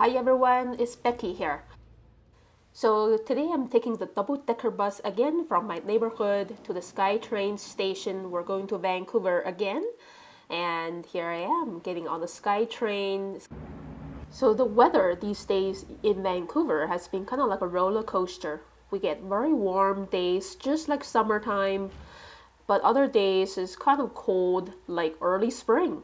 Hi everyone, it's Becky here. So today I'm taking the double-decker bus again from my neighborhood to the SkyTrain station. We're going to Vancouver again, and here I am getting on the SkyTrain. So the weather these days in Vancouver has been kind of like a roller coaster. We get very warm days, just like summertime, but other days is kind of cold, like early spring.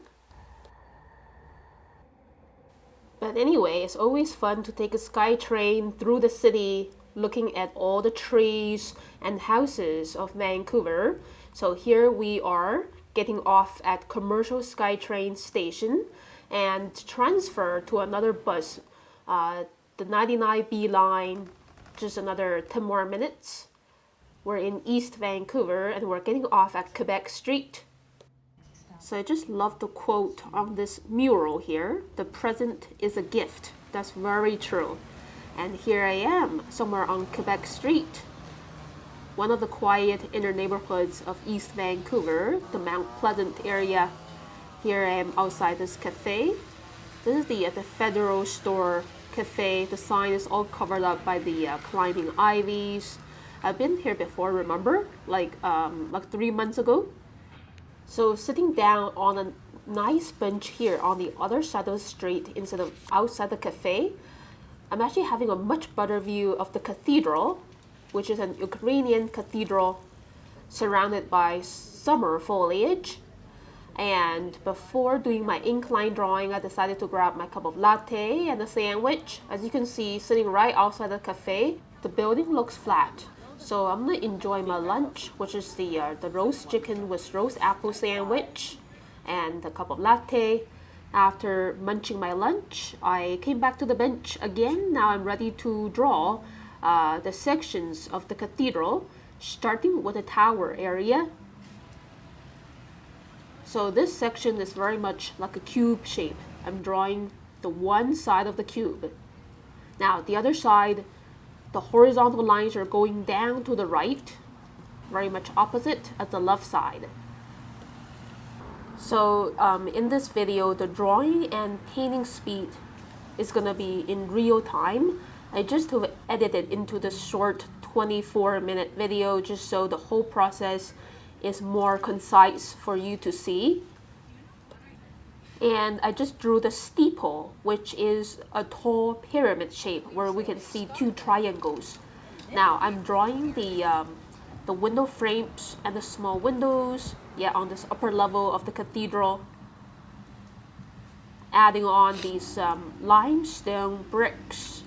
But anyway, it's always fun to take a SkyTrain through the city, looking at all the trees and houses of Vancouver. So here we are getting off at Commercial SkyTrain station and transfer to another bus, the 99B line, just another 10 more minutes. We're in East Vancouver and we're getting off at Quebec Street. So I just love the quote on this mural here. The present is a gift. That's very true. And here I am, somewhere on Quebec Street, one of the quiet inner neighborhoods of East Vancouver, the Mount Pleasant area. Here I am outside this cafe. This is the Federal Store cafe. The sign is all covered up by the climbing ivies. I've been here before, remember? Like 3 months ago. So sitting down on a nice bench here on the other side of the street instead of outside the cafe, I'm actually having a much better view of the cathedral, which is an Ukrainian cathedral surrounded by summer foliage. And before doing my incline drawing, I decided to grab my cup of latte and a sandwich. As you can see, sitting right outside the cafe, the building looks flat. So I'm gonna enjoy my lunch, which is the roast chicken with roast apple sandwich and a cup of latte. After munching my lunch, I came back to the bench again. Now I'm ready to draw the sections of the cathedral, starting with the tower area. So this section is very much like a cube shape. I'm drawing the one side of the cube. Now the other side, the horizontal lines are going down to the right, very much opposite as the left side. So in this video, the drawing and painting speed is going to be in real time. I just have edited into the short 24-minute video just so the whole process is more concise for you to see. And I just drew the steeple, which is a tall pyramid shape where we can see two triangles. Now I'm drawing the window frames and the small windows, on this upper level of the cathedral. Adding on these limestone bricks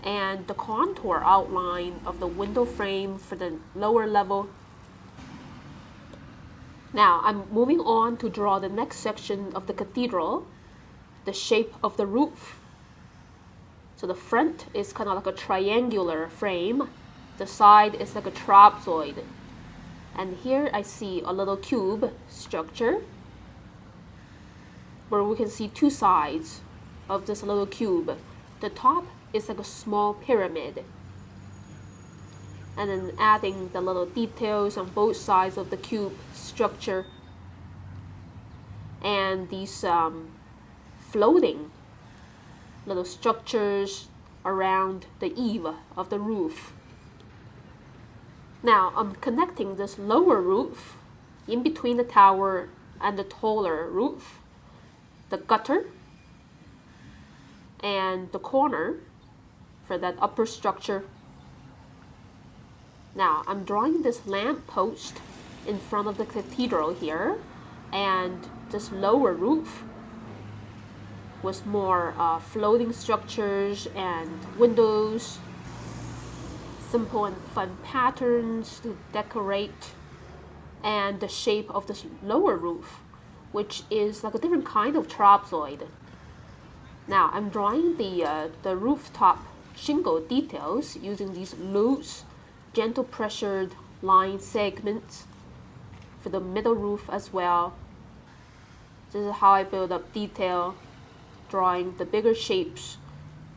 and the contour outline of the window frame for the lower level. Now I'm moving on to draw the next section of the cathedral, the shape of the roof. So the front is kind of like a triangular frame. The side is like a trapezoid. And here I see a little cube structure where we can see two sides of this little cube. The top is like a small pyramid. And then adding the little details on both sides of the cube structure and these floating little structures around the eave of the roof. Now I'm connecting this lower roof in between the tower and the taller roof, the gutter and the corner for that upper structure. Now I'm drawing this lamp post in front of the cathedral here and this lower roof with more floating structures and windows, simple and fun patterns to decorate, and the shape of this lower roof, which is like a different kind of trapezoid. Now I'm drawing the rooftop shingle details using these loose gentle pressured line segments for the middle roof as well. This is how I build up detail, drawing the bigger shapes,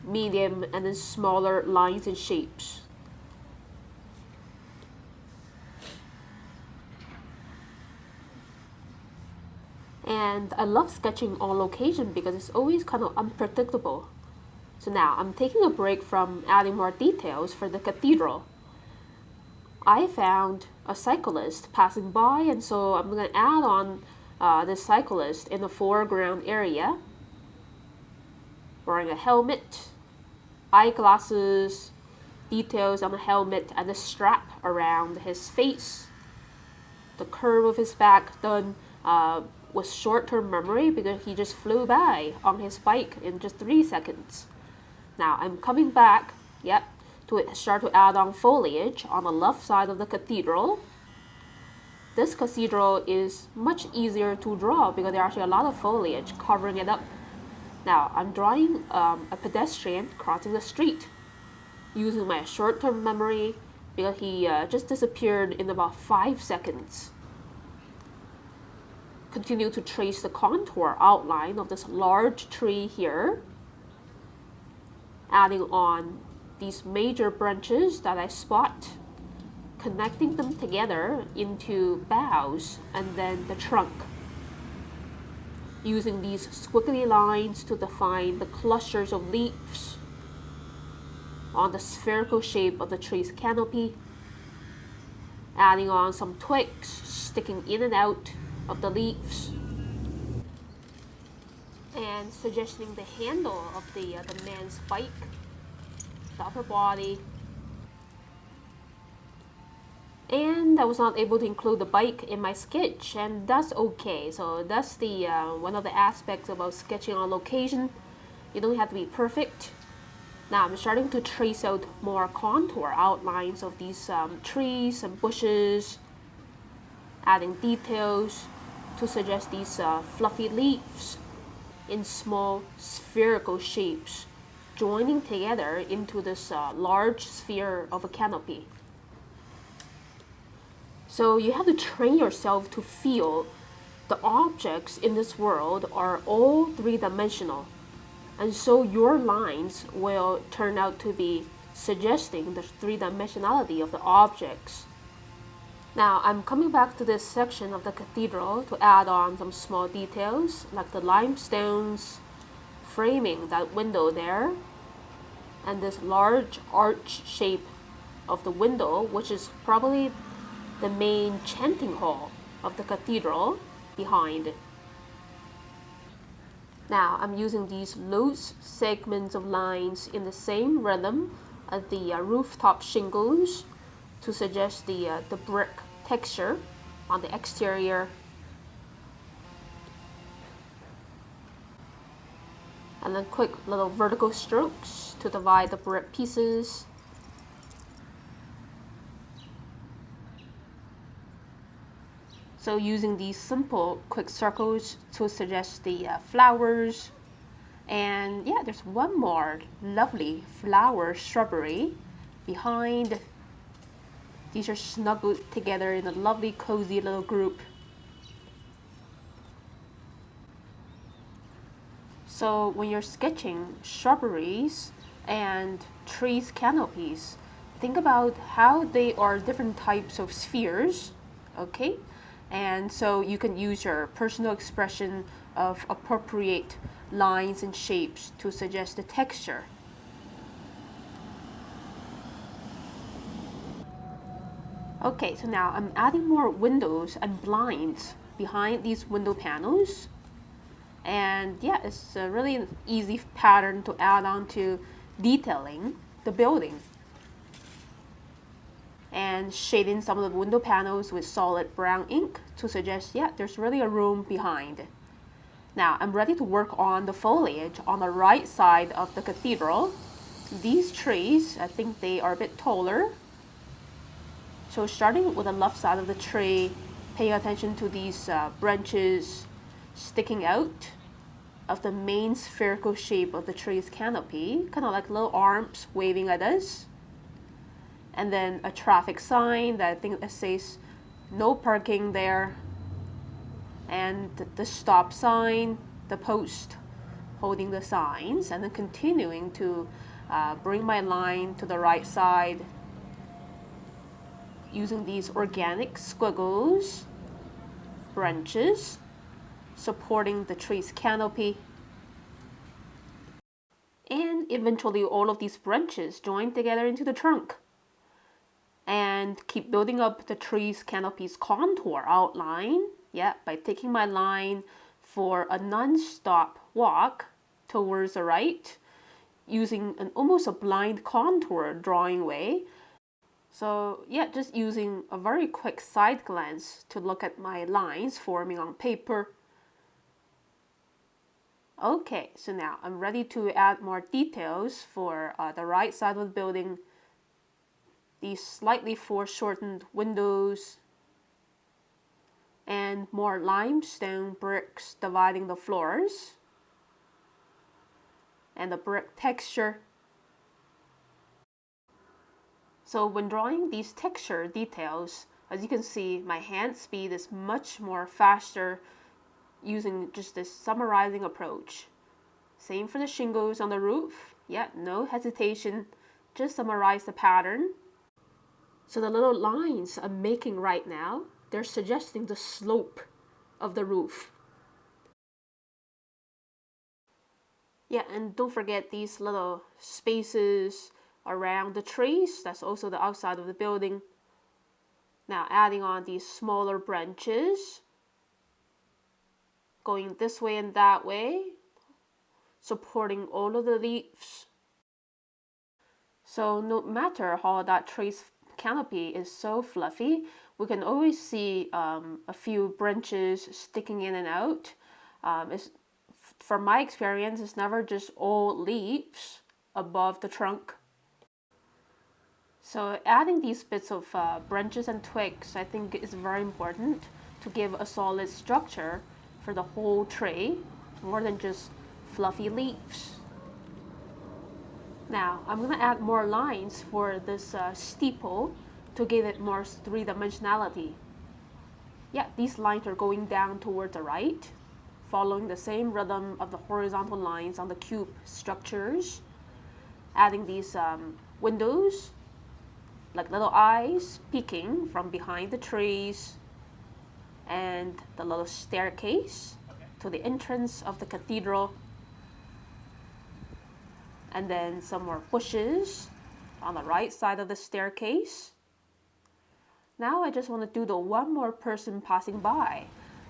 medium, and then smaller lines and shapes. And I love sketching on location because it's always kind of unpredictable. So now I'm taking a break from adding more details for the cathedral. I found a cyclist passing by, and so I'm going to add on this cyclist in the foreground area, wearing a helmet, eyeglasses, details on the helmet and the strap around his face. The curve of his back done with short-term memory because he just flew by on his bike in just 3 seconds. Now I'm coming back, to start to add on foliage on the left side of the cathedral. This cathedral is much easier to draw because there are actually a lot of foliage covering it up. Now I'm drawing a pedestrian crossing the street using my short-term memory because he just disappeared in about 5 seconds. Continue to trace the contour outline of this large tree here, adding on these major branches that I spot, connecting them together into boughs and then the trunk, using these squiggly lines to define the clusters of leaves on the spherical shape of the tree's canopy, adding on some twigs sticking in and out of the leaves, and suggesting the handle of the man's bike, the upper body. And I was not able to include the bike in my sketch, and that's okay. So that's the one of the aspects about sketching on location. You don't have to be perfect. Now I'm starting to trace out more contour outlines of these trees and bushes, adding details to suggest these fluffy leaves in small spherical shapes, joining together into this large sphere of a canopy. So you have to train yourself to feel the objects in this world are all three-dimensional. And so your lines will turn out to be suggesting the three-dimensionality of the objects. Now I'm coming back to this section of the cathedral to add on some small details like the limestones framing that window there, and this large arch shape of the window, which is probably the main chanting hall of the cathedral behind. Now I'm using these loose segments of lines in the same rhythm as the rooftop shingles to suggest the brick texture on the exterior. And then quick little vertical strokes to divide the brick pieces. So using these simple quick circles to suggest the flowers. And yeah, there's one more lovely flower shrubbery behind. These are snuggled together in a lovely cozy little group. So when you're sketching shrubberies and trees canopies, think about how they are different types of spheres, okay? And so you can use your personal expression of appropriate lines and shapes to suggest the texture. Okay, so now I'm adding more windows and blinds behind these window panels. And yeah, it's a really easy pattern to add on to detailing the building. And shading some of the window panels with solid brown ink to suggest, yeah, there's really a room behind. Now I'm ready to work on the foliage on the right side of the cathedral. These trees, I think they are a bit taller. So starting with the left side of the tree, paying attention to these branches sticking out of the main spherical shape of the tree's canopy, kind of like little arms waving at us. And then a traffic sign that I think that says no parking there. And the stop sign, the post holding the signs, and then continuing to bring my line to the right side using these organic squiggles, branches, supporting the tree's canopy. And eventually all of these branches join together into the trunk and keep building up the tree's canopy's contour outline, yeah, by taking my line for a non-stop walk towards the right, using an almost a blind contour drawing way. So yeah, just using a very quick side glance to look at my lines forming on paper. Okay, so now I'm ready to add more details for the right side of the building. These slightly foreshortened windows and more limestone bricks dividing the floors and the brick texture. So when drawing these texture details, as you can see, my hand speed is much more faster using just this summarizing approach. Same for the shingles on the roof. Yeah, no hesitation, just summarize the pattern. So the little lines I'm making right now, they're suggesting the slope of the roof. Yeah, and don't forget these little spaces around the trees. That's also the outside of the building. Now adding on these smaller branches, going this way and that way, supporting all of the leaves. So no matter how that tree's canopy is so fluffy, we can always see a few branches sticking in and out. From my experience, it's never just all leaves above the trunk. So adding these bits of branches and twigs, I think is very important to give a solid structure for the whole tree, more than just fluffy leaves. Now I'm going to add more lines for this steeple to give it more three-dimensionality. Yeah, these lines are going down toward the right, following the same rhythm of the horizontal lines on the cube structures. Adding these windows, like little eyes peeking from behind the trees, and the little staircase to the entrance of the cathedral. And then some more bushes on the right side of the staircase. Now I just want to do the one more person passing by.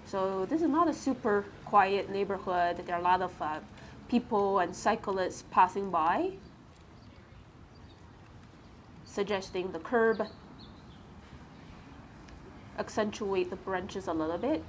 So this is not a super quiet neighborhood. There are a lot of people and cyclists passing by, suggesting the curb. Accentuate the branches a little bit.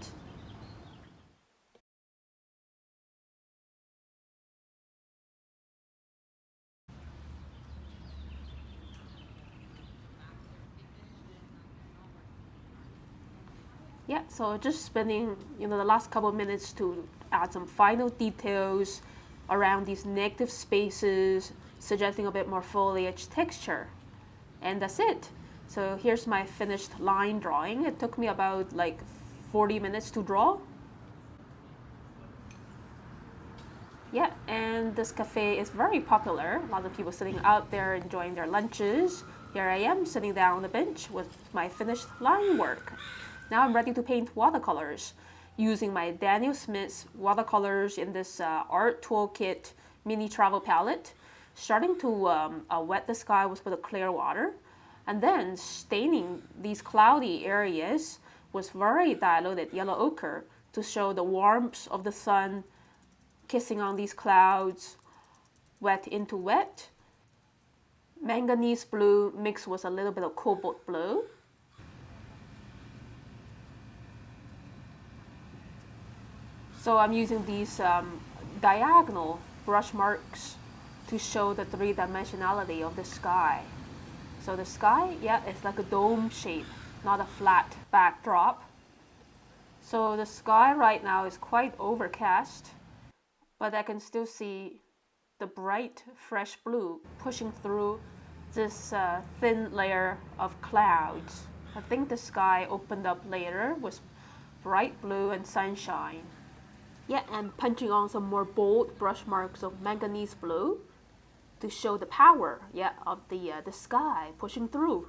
Yeah, so just spending the last couple of minutes to add some final details around these negative spaces, suggesting a bit more foliage texture. And that's it. So here's my finished line drawing. It took me about like 40 minutes to draw. Yeah, and this cafe is very popular. A lot of people sitting out there enjoying their lunches. Here I am sitting down on the bench with my finished line work. Now I'm ready to paint watercolors using my Daniel Smith's watercolors in this art toolkit mini travel palette. Starting to wet the sky with a clear water, and then staining these cloudy areas with very diluted yellow ochre to show the warmth of the sun kissing on these clouds, wet into wet. Manganese blue mixed with a little bit of cobalt blue. So I'm using these diagonal brush marks to show the three-dimensionality of the sky. So the sky, yeah, it's like a dome shape, not a flat backdrop. So the sky right now is quite overcast, but I can still see the bright, fresh blue pushing through this thin layer of clouds. I think the sky opened up later with bright blue and sunshine. Yeah, and punching on some more bold brush marks of manganese blue to show the power, yeah, of the sky pushing through.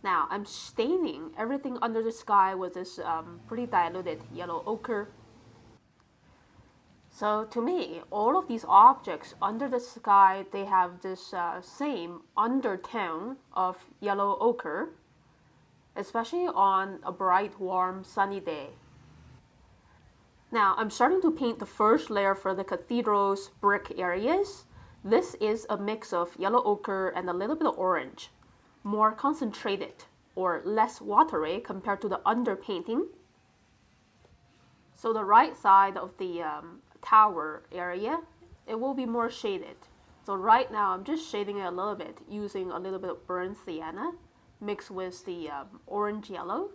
Now I'm staining everything under the sky with this pretty diluted yellow ochre. So to me, all of these objects under the sky, they have this same undertone of yellow ochre, especially on a bright, warm, sunny day. Now I'm starting to paint the first layer for the cathedral's brick areas. This is a mix of yellow ochre and a little bit of orange, more concentrated or less watery compared to the underpainting. So the right side of the tower area, it will be more shaded. So right now I'm just shading it a little bit using a little bit of burnt sienna mixed with the orange yellow.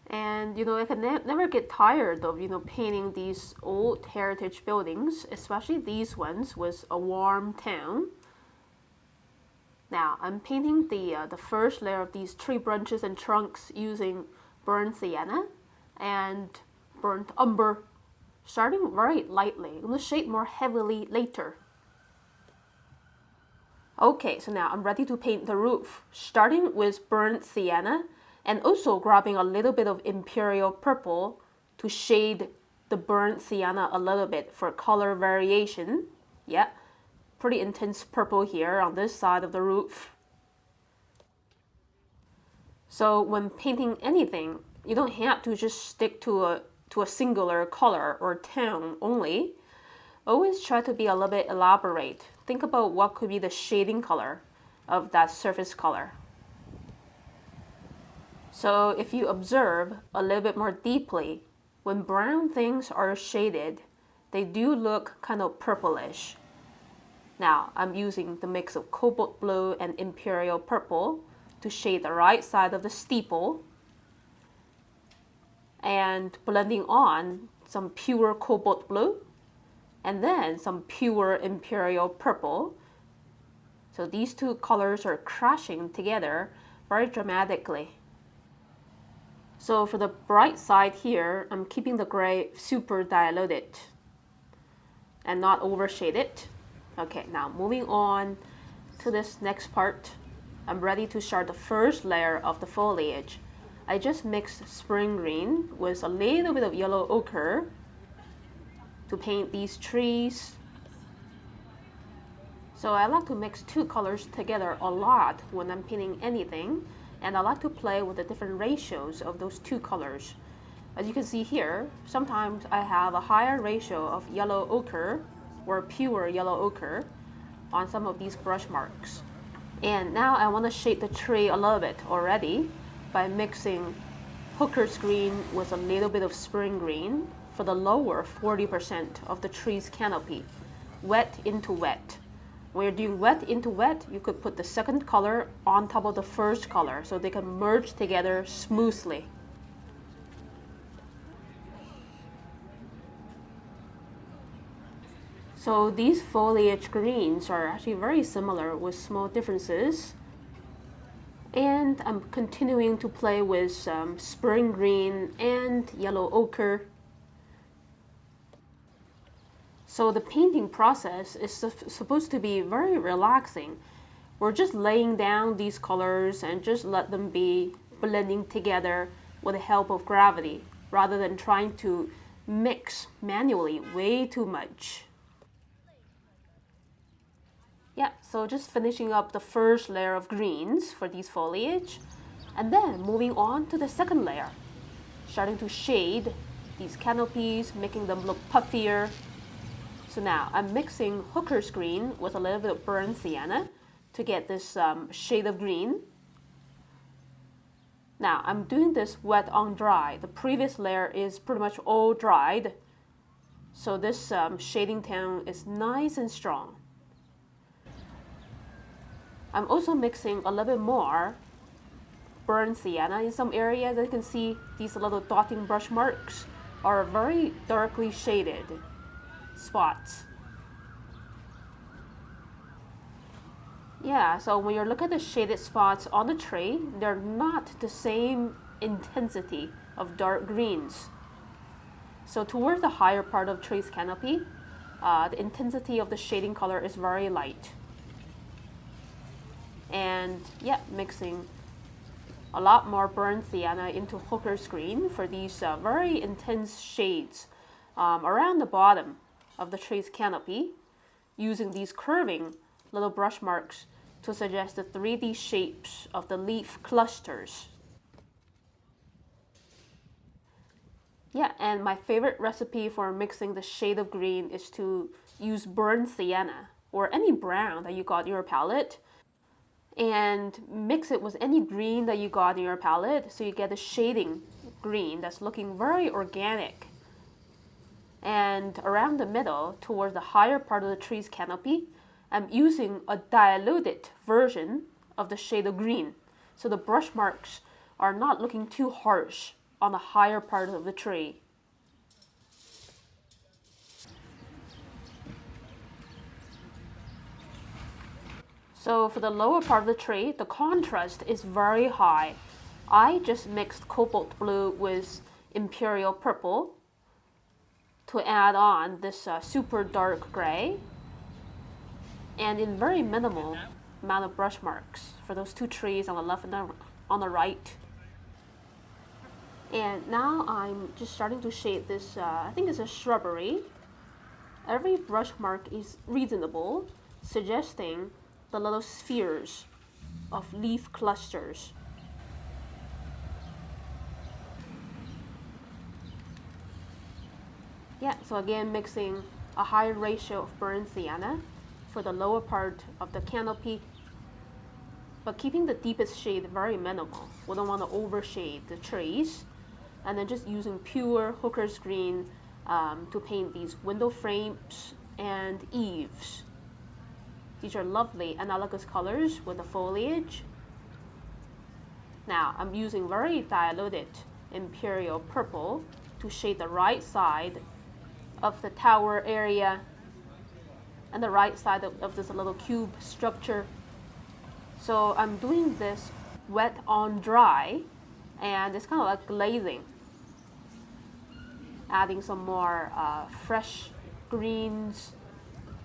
And I can never get tired of painting these old heritage buildings, especially these ones with a warm tone. Now I'm painting the first layer of these tree branches and trunks using burnt sienna and burnt umber, starting very lightly. I'm going to shade more heavily later. Okay, so now I'm ready to paint the roof, starting with burnt sienna and also grabbing a little bit of imperial purple to shade the burnt sienna a little bit for color variation. Yeah, pretty intense purple here on this side of the roof. So when painting anything, you don't have to just stick to a singular color or tone only. Always try to be a little bit elaborate. Think about what could be the shading color of that surface color. So if you observe a little bit more deeply, when brown things are shaded, they do look kind of purplish. Now I'm using the mix of cobalt blue and imperial purple to shade the right side of the steeple, and blending on some pure cobalt blue and then some pure imperial purple. So these two colors are crashing together very dramatically. So for the bright side here, I'm keeping the gray super diluted and not overshaded. Okay, now moving on to this next part. I'm ready to start the first layer of the foliage. I just mixed spring green with a little bit of yellow ochre to paint these trees. So I like to mix two colors together a lot when I'm painting anything, and I like to play with the different ratios of those two colors. As you can see here, sometimes I have a higher ratio of yellow ochre or pure yellow ochre on some of these brush marks. And now I want to shade the tree a little bit already by mixing hooker's green with a little bit of spring green for the lower 40% of the tree's canopy, wet into wet. When you're doing wet into wet, you could put the second color on top of the first color so they can merge together smoothly. So these foliage greens are actually very similar with small differences. And I'm continuing to play with spring green and yellow ochre. So the painting process is supposed to be very relaxing. We're just laying down these colors and just let them be blending together with the help of gravity, rather than trying to mix manually way too much. Yeah, so just finishing up the first layer of greens for these foliage, and then moving on to the second layer, starting to shade these canopies, making them look puffier. So now I'm mixing hooker's green with a little bit of burnt sienna to get this shade of green. Now I'm doing this wet on dry. The previous layer is pretty much all dried, so this shading tone is nice and strong. I'm also mixing a little bit more burnt sienna in some areas. As you can see, these little dotting brush marks are very darkly shaded spots. Yeah, so when you look at the shaded spots on the tree, they're not the same intensity of dark greens. So towards the higher part of tree's canopy, the intensity of the shading color is very light. And yeah, mixing a lot more burnt sienna into hooker's green for these very intense shades around the bottom of the tree's canopy, using these curving little brush marks to suggest the 3D shapes of the leaf clusters. Yeah, and my favorite recipe for mixing the shade of green is to use burnt sienna or any brown that you got in your palette and mix it with any green that you got in your palette so you get a shading green that's looking very organic. And around the middle, towards the higher part of the tree's canopy, I'm using a diluted version of the shade of green, so the brush marks are not looking too harsh on the higher part of the tree. So for the lower part of the tree, the contrast is very high. I just mixed cobalt blue with imperial purple to add on this super dark gray, and in very minimal amount of brush marks for those two trees on the left and on the right. And now I'm just starting to shade this, I think it's a shrubbery. Every brush mark is reasonable, suggesting the little spheres of leaf clusters. Yeah, so again, mixing a higher ratio of burnt sienna for the lower part of the canopy, but keeping the deepest shade very minimal. We don't want to overshade the trees. And then just using pure hooker's green to paint these window frames and eaves. These are lovely analogous colors with the foliage. Now I'm using very diluted imperial purple to shade the right side of the tower area and the right side of this little cube structure. So I'm doing this wet on dry, and it's kind of like glazing. Adding some more fresh greens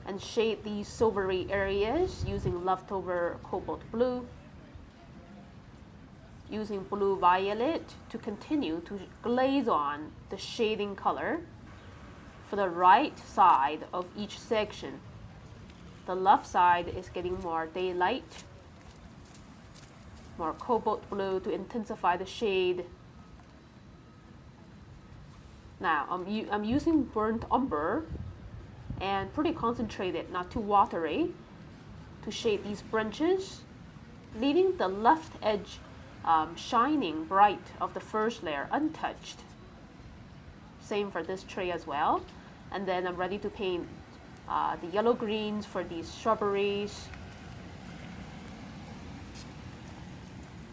and shade these silvery areas using leftover cobalt blue. Using blue violet to continue to glaze on the shading color for the right side of each section. The left side is getting more daylight, more cobalt blue to intensify the shade. Now I'm using burnt umber and pretty concentrated, not too watery, to shade these branches, leaving the left edge shining bright of the first layer untouched. Same for this tree as well. And then I'm ready to paint the yellow greens for these shrubberies,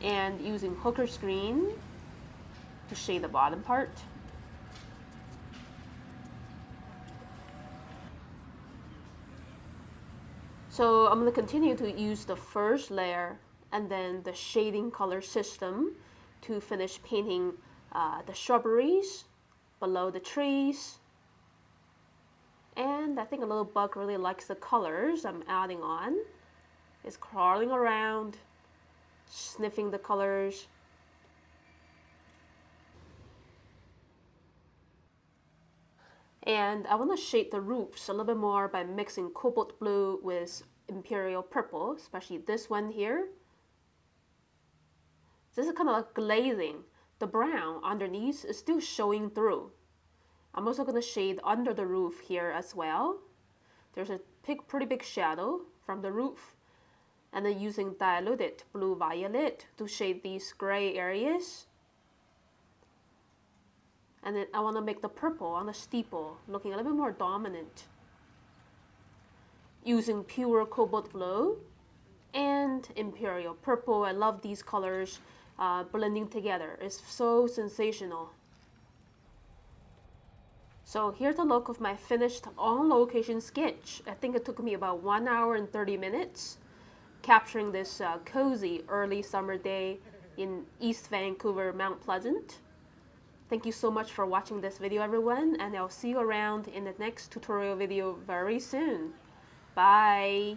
and using hooker's green to shade the bottom part. So I'm going to continue to use the first layer and then the shading color system to finish painting the shrubberies below the trees. And I think a little bug really likes the colors I'm adding on. It's crawling around, sniffing the colors. And I want to shade the roofs a little bit more by mixing cobalt blue with imperial purple, especially this one here. This is kind of like glazing. The brown underneath is still showing through. I'm also going to shade under the roof here as well. There's a pretty big shadow from the roof. And then using diluted blue violet to shade these gray areas. And then I want to make the purple on the steeple looking a little bit more dominant. Using pure cobalt blue and imperial purple. I love these colors blending together. It's so sensational. So here's the look of my finished on-location sketch. I think it took me about 1 hour and 30 minutes capturing this cozy early summer day in East Vancouver, Mount Pleasant. Thank you so much for watching this video, everyone, and I'll see you around in the next tutorial video very soon. Bye!